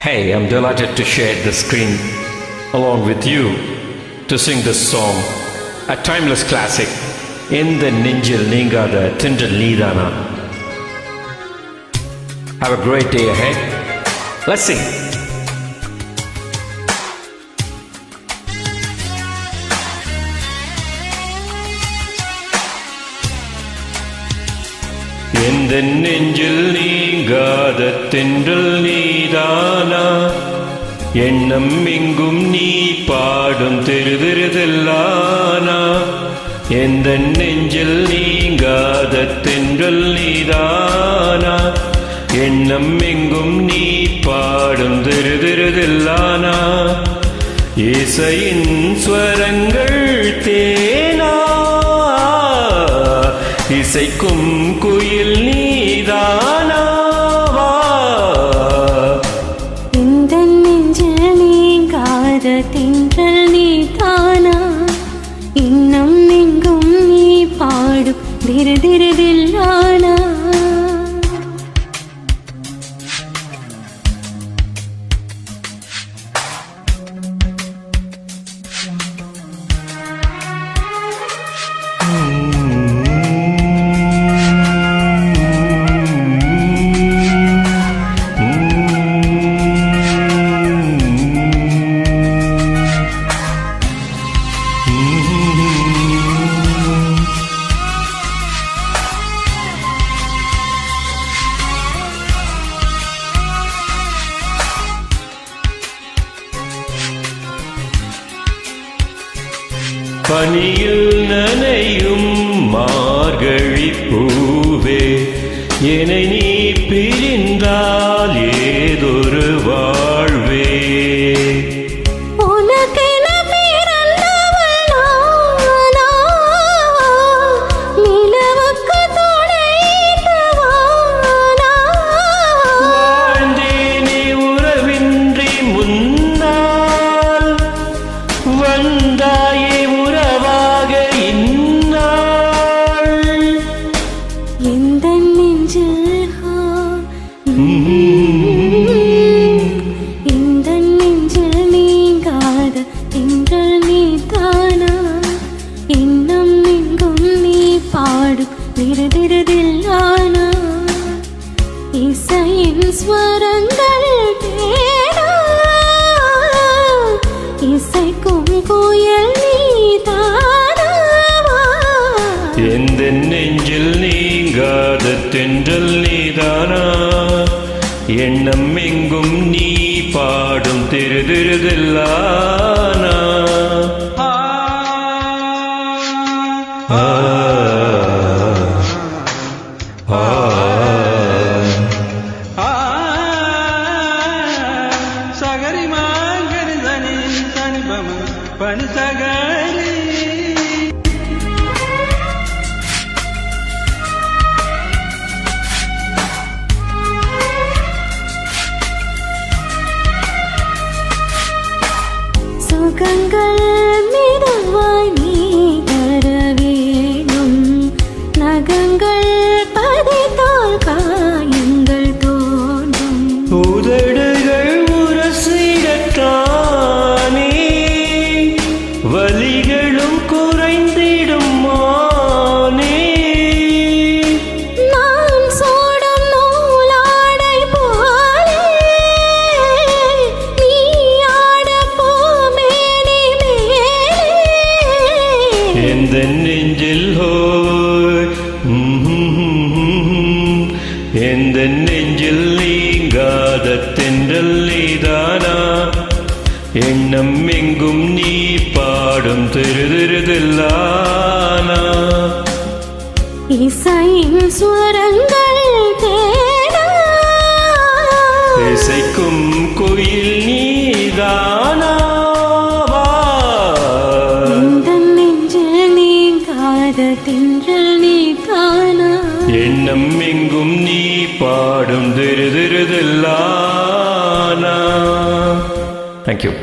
Hey, I'm delighted to share the screen along with you to sing this song, a timeless classic, In the Ninjil Ningada Tindal Nidana. Have a great day ahead. Let's sing. இந்த நெஞ்சில் நீங்காத தென்றல் நீதானா, எண்ணம் எங்கும் நீ பாடும் திருதிருதெல்லானா. எந்த நெஞ்சில் நீங்காத தென்றல் நீதானா, எண்ணம் எங்கும் நீ பாடும் திருதிருதெல்லானா. இசையின் ஸ்வரங்கள் தேனா, இசைக்கும் குயில் நீதானாவா. இந்த நெஞ்சில் நீங்காத தென்றல் நீதானா, இன்னும் எங்கும் நீ பாடும் திருதிருதில்லானா. பனியில் நனையும் மார்கழி பூவே, என்னை நீ பிரிந்தால் ஏதொரு வாழ்வே. வாழ்ந்தேனே உறவின்றி முன்னால், வந்தாயே இந்த நெஞ்சில் நீங்காத தென்றல் நீதானா, இன்னும் எங்கும் நீ பாடும் திருதிருதில்லானா. இசையின் ஸ்வரங்கள் தேனா, இசைக்கும் குயில் நீதானாவா. எந்த நெஞ்சில் நீங்காத தென்றல் நீதானா, எண்ணம் எங்கும் நீ பாடும் திருதிருதெல்லானா. சகரி மாங்கரி தனி தனி பம பனி சகரி. சுகங்கள் மிதவாய் நீ தர வேணும், நகங்கள் பதித்தால் காயங்கள் தோன்றும். உதடுகள் உரசிடத்தானே, வலிகளும் குறைந்திடும் மானே. நான் சூடும் நூலாடை போலே, நீ ஆடப் பூமேனி மேலே. எந்த நெஞ்சில் ஹோய், எந்த நெஞ்சில் நீங்காத தென்றல் நீதானா, எண்ணம் எங்கும் நீ பாடும் திருதிருதெல்லானா. இசையின் ஸ்வரங்கள் தேனா, இசைக்கும் குயில் நீதானாவா. இந்த நெஞ்சில் நீங்காத தென்றல் நீதானா, எண்ணம் எங்கும் நீ பாடும் திருதிருதெல்லானா. Thank you.